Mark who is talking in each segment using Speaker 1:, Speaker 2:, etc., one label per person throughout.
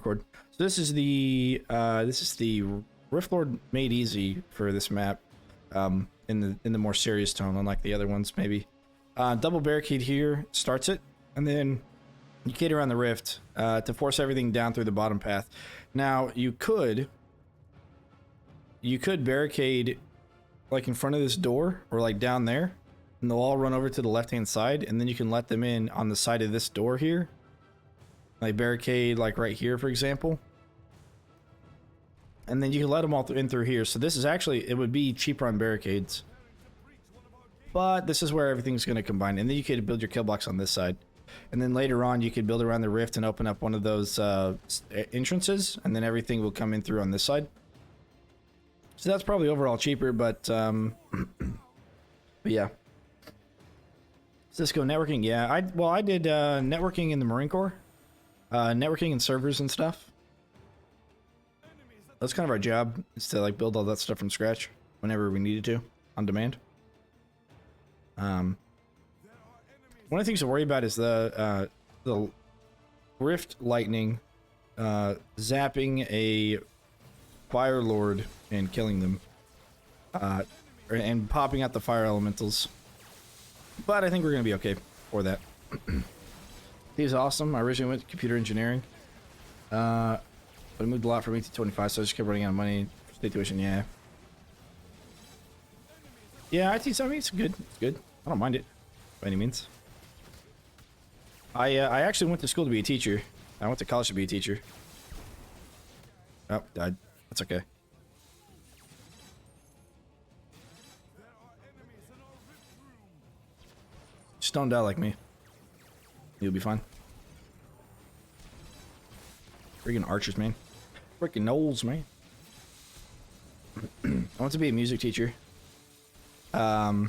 Speaker 1: record. So this is the Rift Lord made easy for this map, in the more serious tone, unlike the other ones maybe. Double barricade here starts it, and then you kid around the rift to force everything down through the bottom path. Now you could barricade like in front of this door or like down there, and they'll all run over to the left hand side, and then you can let them in on the side of this door here. Like barricade like right here, for example. And then you can let them all in through here. So this is actually, it would be cheaper on barricades. But this is where everything's going to combine. And then you could build your kill box on this side. And then later on, you could build around the rift and open up one of those entrances. And then everything will come in through on this side. So that's probably overall cheaper, but yeah. Cisco networking, yeah. I did networking in the Marine Corps. Networking and servers and stuff. That's kind of our job, is to like build all that stuff from scratch whenever we needed to, on demand. One of the things to worry about is the Rift Lightning zapping a Fire Lord and killing them, and popping out the fire elementals. But I think we're gonna be okay for that. He's awesome. I originally went to computer engineering, but I moved a lot from 1825, so I just kept running out of money. State tuition, yeah. Yeah, IT, I mean, it's good. It's good. I don't mind it by any means. I actually went to school to be a teacher. I went to college to be a teacher. Oh, died. That's okay. Just don't die like me. You'll be fine. Freaking archers, man. Freaking gnolls, man. I want to be a music teacher. The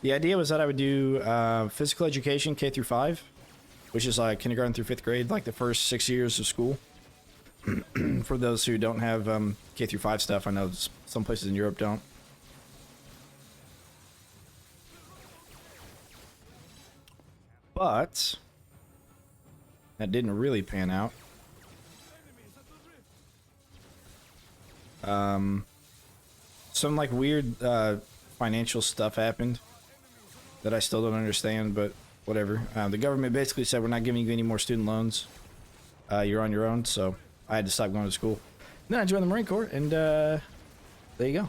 Speaker 1: idea was that I would do physical education K through 5, which is like kindergarten through 5th grade, like the first 6 years of school. For those who don't have K through 5 stuff, I know some places in Europe don't. But that didn't really pan out. Some like weird financial stuff happened that I still don't understand, but whatever. The government basically said we're not giving you any more student loans. You're on your own, so I had to stop going to school. Then I joined the Marine Corps, and there you go.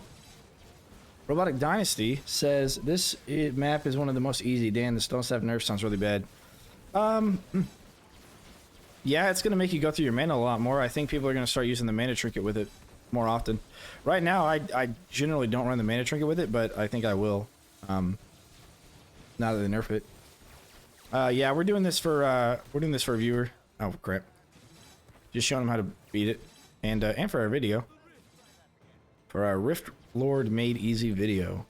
Speaker 1: Robotic Dynasty says this map is one of the most easy. Dan, the stone staff nerf sounds really bad. Yeah, it's gonna make you go through your mana a lot more. I think people are gonna start using the mana trinket with it more often. Right now, I generally don't run the mana trinket with it, but I think I will. Now that they nerf it. Yeah, we're doing this for a viewer. Oh crap! Just showing him how to beat it, and for our video, for our Rift Lord made easy video.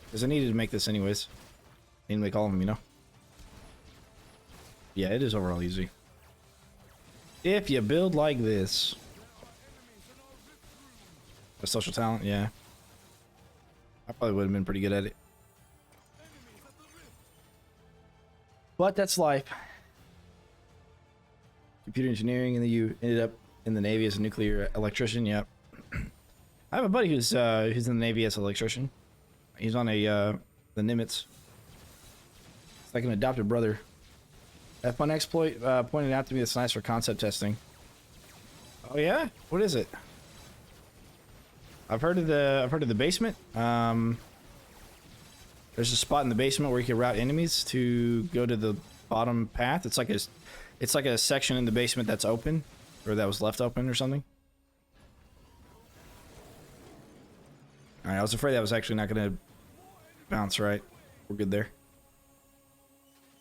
Speaker 1: Because I needed to make this anyways. I need to make all of them, you know. Yeah, it is overall easy. If you build like this. A social talent, yeah. I probably would have been pretty good at it. But that's life. Computer engineering, and then you ended up in the Navy as a nuclear electrician, yep. I have a buddy who's in the Navy as an electrician. He's on the Nimitz. It's like an adopted brother. That fun exploit pointed out to me that's nice for concept testing. Oh yeah? What is it? I've heard of the basement. There's a spot in the basement where you can route enemies to go to the bottom path. It's like a section in the basement that's open, or that was left open or something. All right, I was afraid that was actually not going to bounce right. We're good there.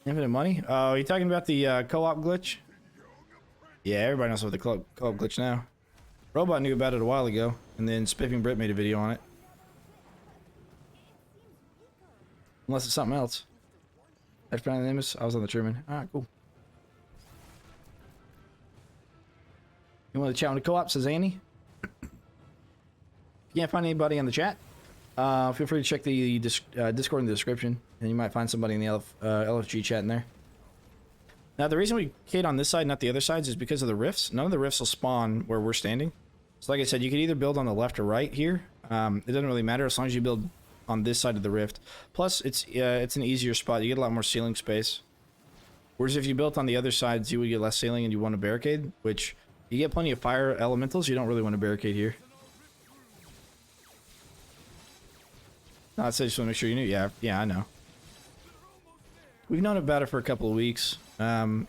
Speaker 1: Infinite money? Oh, you talking about the co-op glitch? Yeah, everybody knows about the co-op glitch now. Robot knew about it a while ago, and then Spiffing Brit made a video on it. Unless it's something else. That's probably the name is. I was on the Truman. Alright, cool. You want to chat on the co-op, says Annie? If you can't find anybody on the chat, feel free to check the Discord in the description, and you might find somebody in the LFG chat in there. Now, the reason we cade on this side, not the other sides, is because of the rifts. None of the rifts will spawn where we're standing. So like I said, you could either build on the left or right here. It doesn't really matter as long as you build on this side of the rift. Plus, it's an easier spot. You get a lot more ceiling space. Whereas if you built on the other sides, you would get less ceiling and you want a barricade, which you get plenty of fire elementals. You don't really want a barricade here. No, I just want to make sure you knew. Yeah, I know. We've known about it for a couple of weeks. Yeah,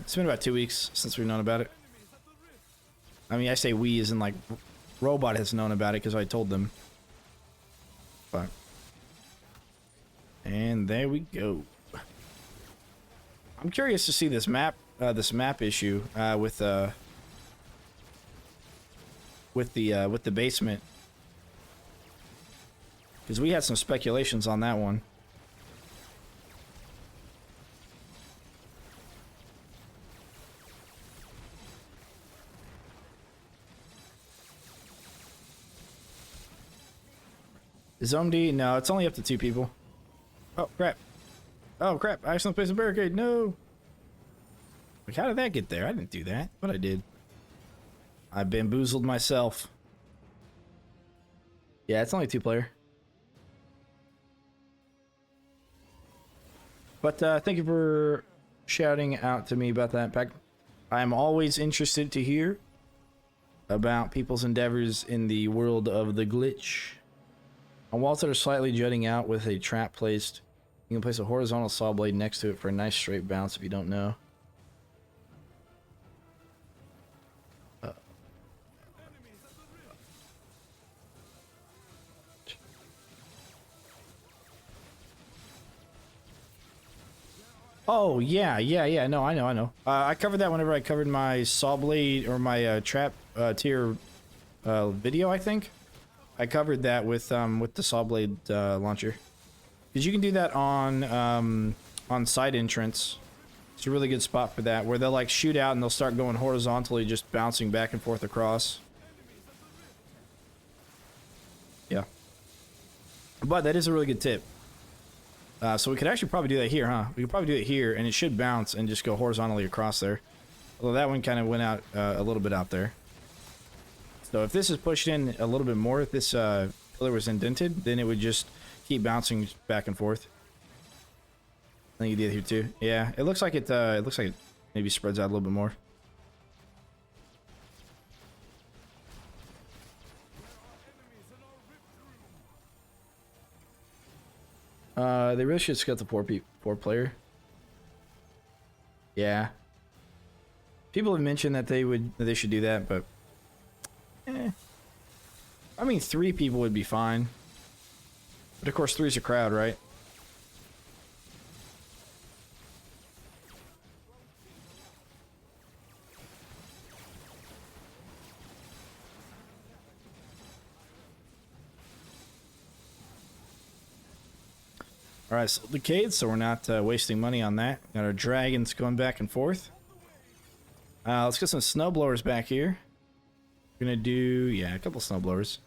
Speaker 1: it's been about 2 weeks since we've known about it. I mean, I say we as in like Robot has known about it because I told them. But and there we go. I'm curious to see this map issue with the basement, because we had some speculations on that one. Zomd? No, it's only up to 2 people. Oh, crap. Oh, crap. I accidentally placed a barricade. No. Like, how did that get there? I didn't do that, but I did. I bamboozled myself. Yeah, it's only 2-player. But thank you for shouting out to me about that, Pack. I'm always interested to hear about people's endeavors in the world of the glitch. On walls that are slightly jutting out with a trap placed, you can place a horizontal saw blade next to it for a nice straight bounce if you don't know. Oh, yeah. No, I know. I covered that whenever I covered my saw blade or my trap tier video, I think. I covered that with the saw blade launcher, because you can do that on side entrance. It's a really good spot for that, where they'll like shoot out and they'll start going horizontally, just bouncing back and forth across. Yeah, but that is a really good tip. So we could actually probably do that here, huh? We could probably do it here, and it should bounce and just go horizontally across there. Although that one kind of went out a little bit out there. So if this is pushed in a little bit more, if this pillar was indented, then it would just keep bouncing back and forth. I think you did here too. Yeah, it looks like it maybe spreads out a little bit more. They really should scout the poor player. Yeah. People have mentioned that they should do that, but I mean, 3 people would be fine. But of course, 3's a crowd, right? Alright, so decayed, so we're not wasting money on that. Got our dragons going back and forth. Let's get some snowblowers back here. We're gonna do, yeah, a couple snowblowers.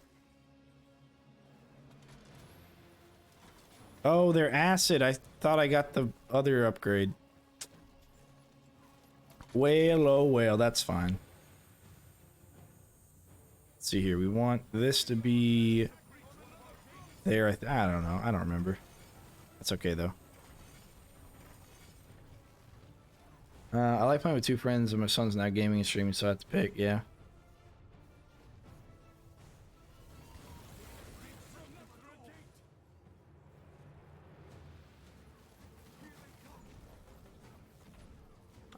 Speaker 1: Oh, they're acid. I thought I got the other upgrade. Well, oh well, that's fine. Let's see here. We want this to be there. I don't know. I don't remember. That's okay, though. I like playing with 2 friends, and my son's now gaming and streaming, so I have to pick, yeah.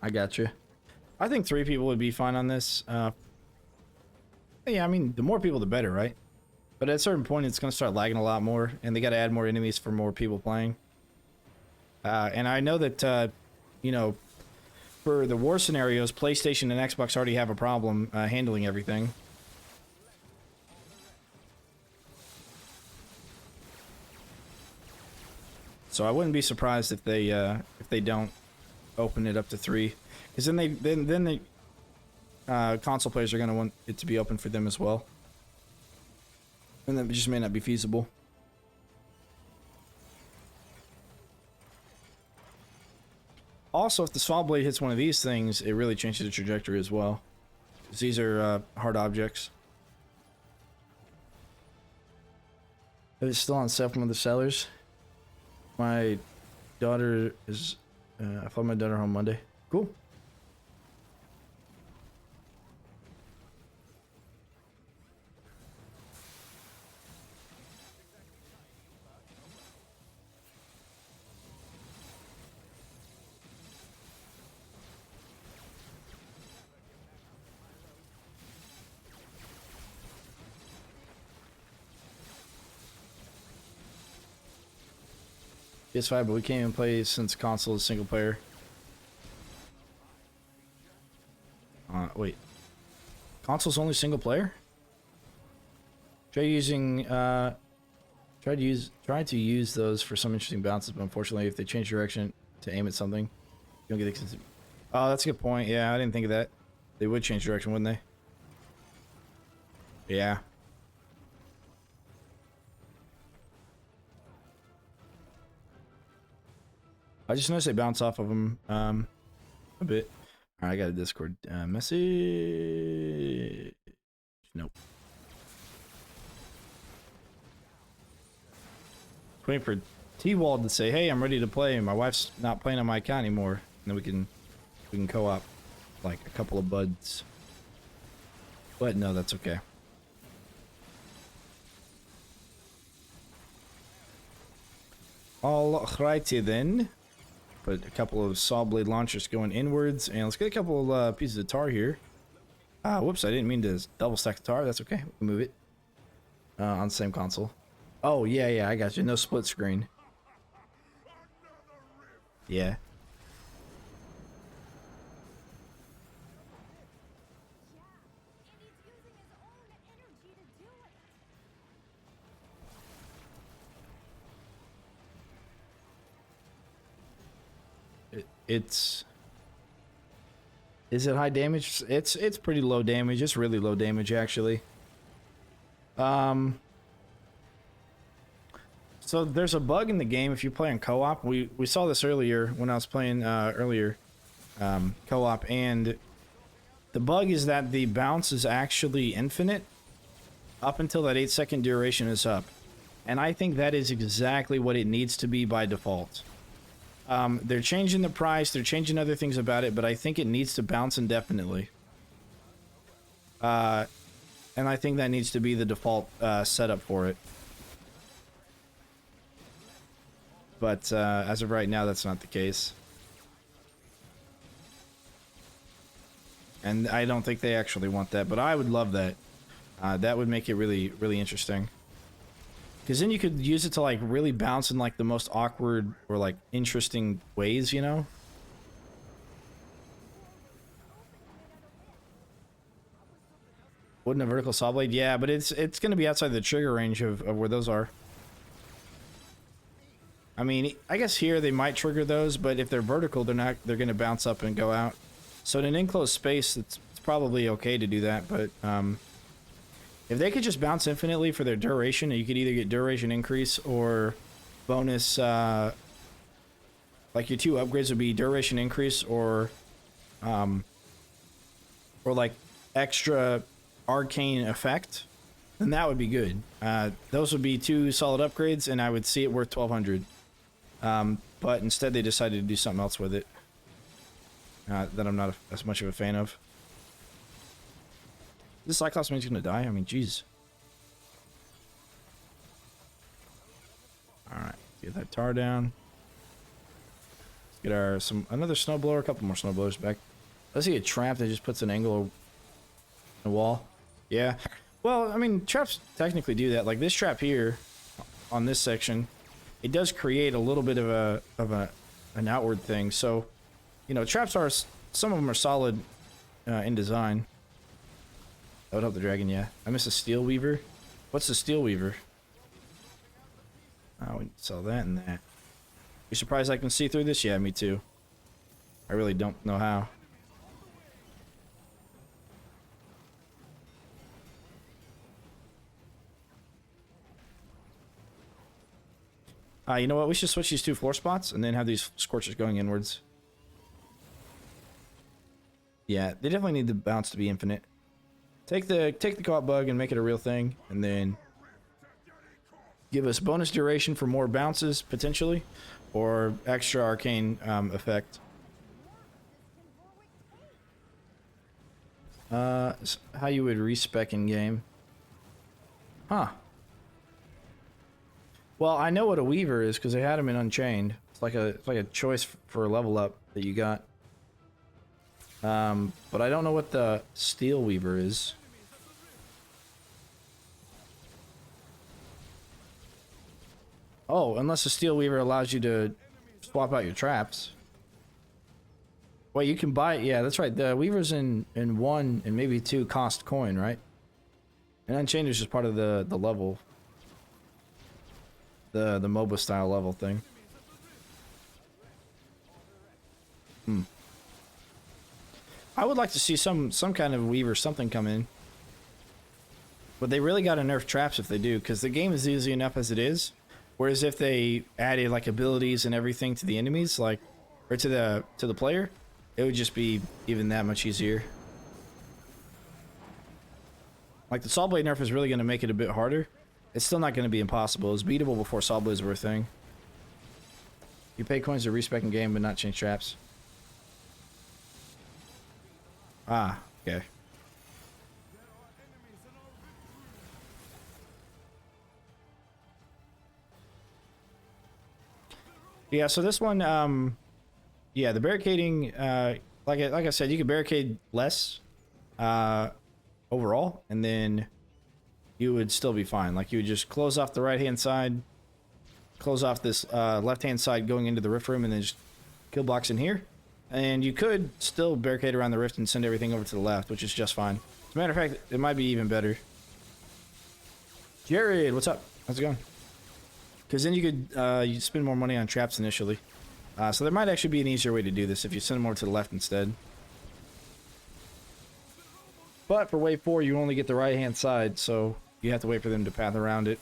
Speaker 1: I got you. I think 3 people would be fine on this. Yeah, I mean, the more people, the better, right? But at a certain point, it's going to start lagging a lot more, and they got to add more enemies for more people playing. And I know that, you know, for the war scenarios, PlayStation and Xbox already have a problem handling everything. So I wouldn't be surprised if they don't open it up to 3, because then the console players are going to want it to be open for them as well, and that just may not be feasible. Also, if the saw blade hits one of these things, it really changes the trajectory as well. Because these are hard objects. It's still on sale from other sellers. My daughter is... I followed my daughter home Monday. Cool. PS5, but we can't even play since console is single player. Wait. Console's only single player? Tried to use those for some interesting bounces, but unfortunately if they change direction to aim at something, you don't get extensive. Oh, that's a good point. Yeah, I didn't think of that. They would change direction, wouldn't they? Yeah. I just noticed they bounce off of them a bit. All right, I got a Discord message. Nope. Waiting for T-Wald to say, "Hey, I'm ready to play. My wife's not playing on my account anymore." And then we can co-op like a couple of buds. But no, that's okay. Alrighty then. Put a couple of saw blade launchers going inwards, and let's get a couple of pieces of tar here. Whoops, I didn't mean to double stack the tar. That's okay. We'll move it on the same console. Oh yeah, I got you. No split screen. Yeah. It's... Is it high damage? It's pretty low damage. It's really low damage actually. So there's a bug in the game if you play in co-op. We saw this earlier when I was playing co-op, and the bug is that the bounce is actually infinite up until that 8-second duration is up. And I think that is exactly what it needs to be by default. They're changing the price, they're changing other things about it, but I think it needs to bounce indefinitely. And I think that needs to be the default setup for it. But as of right now, that's not the case. And I don't think they actually want that, but I would love that. That would make it really, really interesting. Because then you could use it to like really bounce in like the most awkward or like interesting ways, you know? Wouldn't a vertical saw blade? Yeah, but it's going to be outside the trigger range of where those are. I mean, I guess here they might trigger those, but if they're vertical, they're going to bounce up and go out. So in an enclosed space, it's probably okay to do that, but if they could just bounce infinitely for their duration, you could either get duration increase or bonus, like your two upgrades would be duration increase or like extra arcane effect, then that would be good. Those would be two solid upgrades, and I would see it worth 1200. But instead they decided to do something else with it that I'm not as much of a fan of. This Cyclops man's gonna die? I mean, jeez. Alright, get that tar down. Let's get another snowblower, a couple more snowblowers back. Let's see a trap that just puts an angle in the wall. Yeah. Well, I mean, traps technically do that. Like this trap here, on this section, it does create a little bit of an outward thing. So, you know, traps are, some of them are solid in design. That would help the dragon, yeah. I miss a steel weaver. What's the steel weaver? Oh, we saw that and that. You surprised I can see through this? Yeah, me too. I really don't know how. You know what? We should switch these two floor spots and then have these scorches going inwards. Yeah, they definitely need the bounce to be infinite. Take the co-op bug and make it a real thing, and then give us bonus duration for more bounces potentially, or extra arcane effect. How you would respec in game? Huh. Well, I know what a Weaver is because they had him in Unchained. It's like a choice for a level up that you got. But I don't know what the Steel Weaver is. Oh, unless the Steel Weaver allows you to swap out your traps. Wait, you can buy it. Yeah, that's right. The Weavers in 1 and maybe 2 cost coin, right? And Unchained is just part of the level. The MOBA style level thing. I would like to see some kind of Weaver something come in. But they really got to nerf traps if they do, because the game is easy enough as it is. Whereas if they added like abilities and everything to the enemies, like, or to the player, it would just be even that much easier. Like the Saw Blade nerf is really going to make it a bit harder. It's still not going to be impossible. It was beatable before Saw Blades were a thing. You pay coins to respec in game, but not change traps. Ah, okay. Yeah, so this one, yeah, the barricading, like I said, you can barricade less, overall, and then you would still be fine. Like, you would just close off the right-hand side, close off this, left-hand side going into the rift room, and then just kill blocks in here. And you could still barricade around the rift and send everything over to the left, which is just fine. As a matter of fact, it might be even better. Jared, what's up? How's it going? Because then you could you spend more money on traps initially. So there might actually be an easier way to do this if you send them over to the left instead. But for wave 4, you only get the right-hand side, so you have to wait for them to path around it.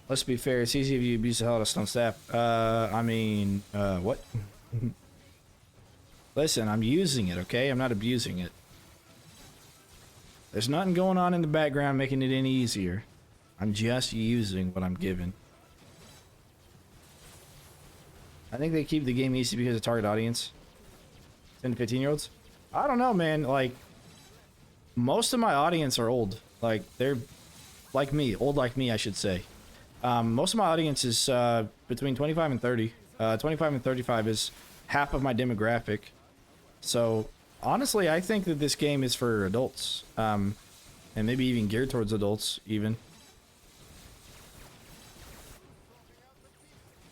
Speaker 1: Let's be fair, it's easy if you abuse the hell out of stone staff. I mean, what? Listen, I'm using it, okay? I'm not abusing it. There's nothing going on in the background making it any easier. I'm just using what I'm given. I think they keep the game easy because of target audience. 10 to 15-year-olds? I don't know, man. Like, most of my audience are old. Like, they're like me. Old like me, I should say. Most of my audience is between 25 and 30. 25 and 35 is half of my demographic. So, honestly, I think that this game is for adults. And maybe even geared towards adults, even.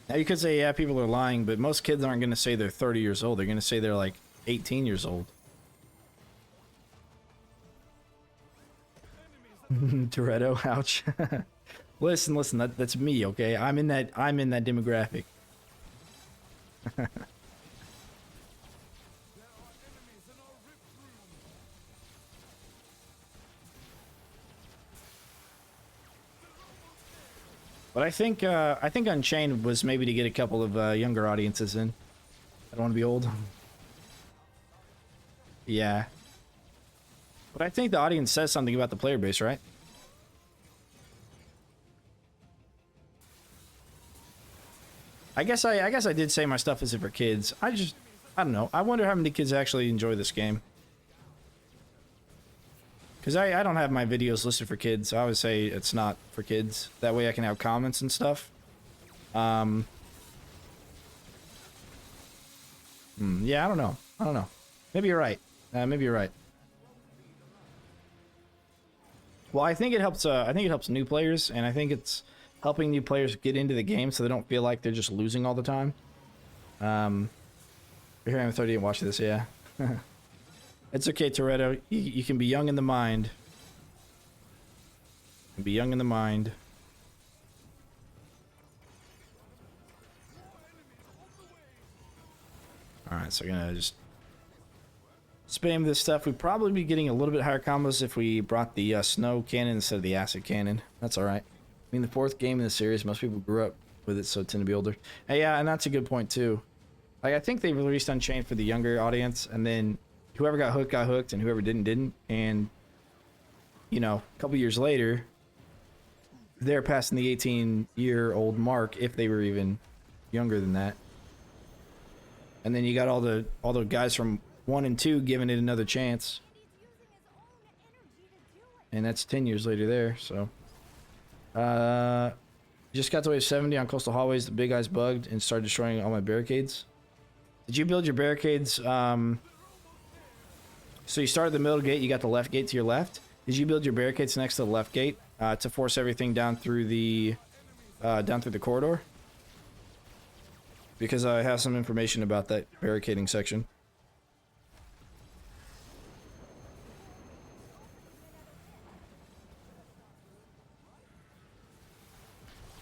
Speaker 1: Now, you could say, yeah, people are lying, but most kids aren't going to say they're 30 years old. They're going to say they're, like, 18 years old. Toretto, ouch. Listen, that's me, okay? I'm in that demographic. But I think Unchained was maybe to get a couple of younger audiences in. I don't want to be old. Yeah. But I think the audience says something about the player base, right? I guess I did say my stuff isn't for kids. I don't know. I wonder how many kids actually enjoy this game. Because I don't have my videos listed for kids, so I would say it's not for kids. That way I can have comments and stuff. Yeah, I don't know. Maybe you're right. Maybe you're right. Well, I think it helps new players, and I think it's helping new players get into the game so they don't feel like they're just losing all the time. Here I am 30 and watch this, yeah. It's okay, Toretto. You can be young in the mind. You can be young in the mind. Alright, so we're gonna just spam this stuff. We'd probably be getting a little bit higher combos if we brought the snow cannon instead of the acid cannon. That's alright. I mean, the 4th game in the series, most people grew up with it, so tend to be older. And yeah, and that's a good point too. Like, I think they released Unchained for the younger audience, and then whoever got hooked, and whoever didn't. And, you know, a couple years later, they're passing the 18-year-old mark, if they were even younger than that. And then you got all the guys from 1 and 2 giving it another chance. And that's 10 years later there, so. Just got to wave 70 on coastal hallways. The big guys bugged and started destroying all my barricades. Did you build your barricades? So you started the middle gate, you got the left gate to your left. Did you build your barricades next to the left gate to force everything down through the corridor? Because I have some information about that barricading section.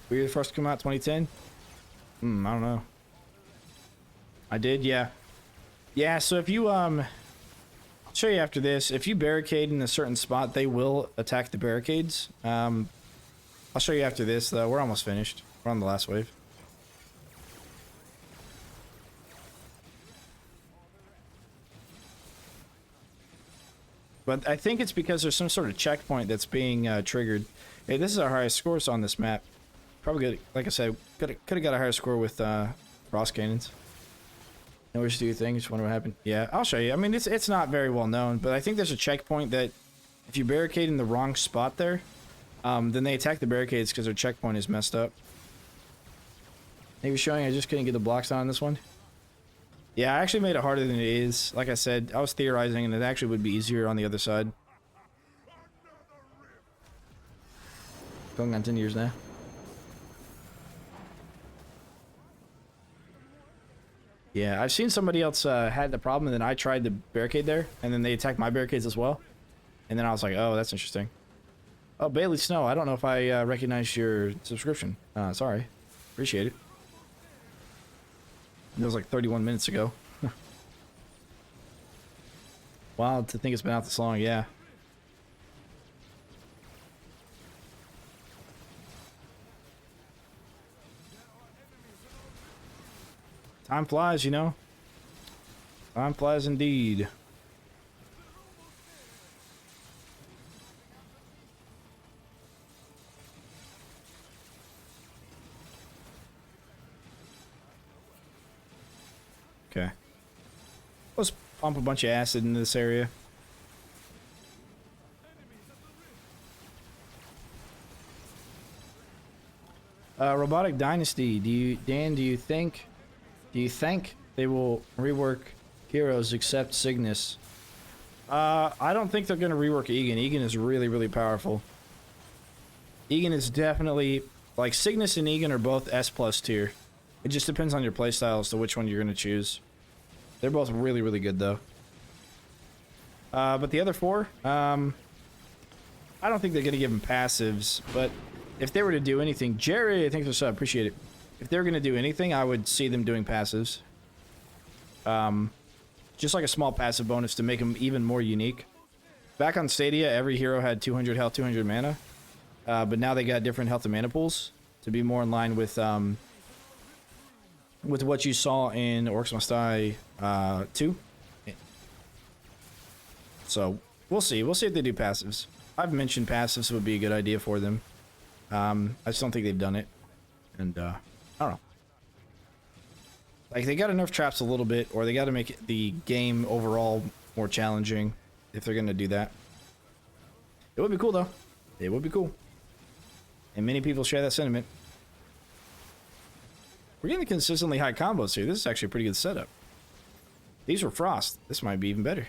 Speaker 1: Were you the first to come out 2010? I don't know. I did, yeah. Yeah, so if you, I'll show you after this. If you barricade in a certain spot, they will attack the barricades. I'll show you after this, though. We're almost finished. We're on the last wave. But I think it's because there's some sort of checkpoint that's being triggered. Hey, this is our highest scores on this map. Probably good. Like I said, could have got a higher score with frost cannons. Nowhere to do your thing. Just wonder what happened. Yeah, I'll show you. I mean, it's not very well known, but I think there's a checkpoint that if you barricade in the wrong spot there, then they attack the barricades because their checkpoint is messed up. Maybe showing I just couldn't get the blocks on this one. Yeah, I actually made it harder than it is. Like I said, I was theorizing, and it actually would be easier on the other side. Going on 10 years now. Yeah, I've seen somebody else had the problem, and then I tried the barricade there, and then they attacked my barricades as well. And then I was like, oh, that's interesting. Oh, Bailey Snow, I don't know if I recognized your subscription. Sorry. Appreciate it. It was like 31 minutes ago. Wild to think it's been out this long, yeah. Time flies, you know. Time flies indeed. Okay. Let's pump a bunch of acid into this area. Robotic Dynasty. Do you think they will rework heroes except Cygnus? I don't think they're gonna rework Egan. Egan is really, really powerful. Egan is definitely, like, Cygnus and Egan are both S+ tier. It just depends on your playstyle as to which one you're going to choose. They're both really, really good, though. But the other four, I don't think they're going to give them passives. But if they were to do anything... Jerry, thanks for sub. Appreciate it. If they're going to do anything, I would see them doing passives. Just like a small passive bonus to make them even more unique. Back on Stadia, every hero had 200 health, 200 mana. But now they got different health and mana pools to be more in line with what you saw in Orcs Must Die 2. So, we'll see. We'll see if they do passives. I've mentioned passives would be a good idea for them. I just don't think they've done it. And, I don't know. Like, they gotta nerf traps a little bit, or they gotta make the game overall more challenging if they're gonna do that. It would be cool, though. It would be cool. And many people share that sentiment. We're getting consistently high combos here. This is actually a pretty good setup. These were Frost. This might be even better.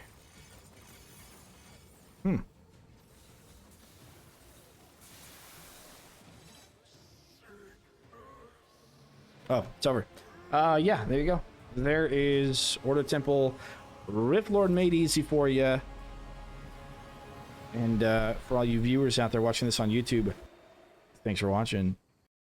Speaker 1: Oh, it's over. Yeah, there you go. There is Order Temple. Rift Lord made easy for you. And for all you viewers out there watching this on YouTube, thanks for watching.